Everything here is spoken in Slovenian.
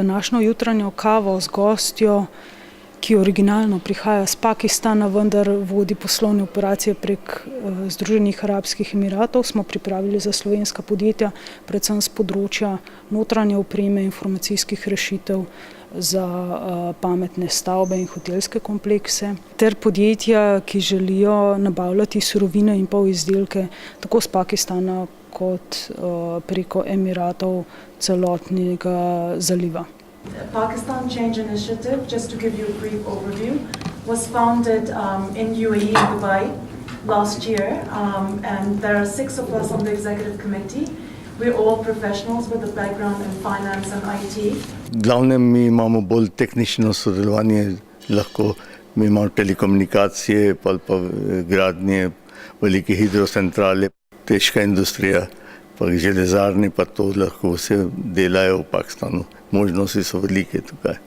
današnjo jutranjo kavo z gostjo, ki originalno prihaja iz Pakistana, vendar vodi poslovne operacije prek Združenih arabskih emiratov, smo pripravili za slovenska podjetja, predvsem z področja notranje opreme, informacijskih rešitev za pametne stavbe in hotelske komplekse, ter podjetja, ki želijo nabavljati surovine in polizdelke tako z Pakistana kot preko Emiratov celotnega zaliva. Pakistan Change Initiative, just to give you a brief overview, was founded in UAE in Dubai last year, and there are 6 of us on the executive committee. We're all professionals with a background in finance and IT. Glavnem mi imamo bolj tehnično sodelovanje, lahko mi imamo telekomunikacije, pa gradnje velike hidrocentrale, težka industrija, pa železarne, pa to lahko vse delajo v Pakistanu. Možnosti so velike tukaj.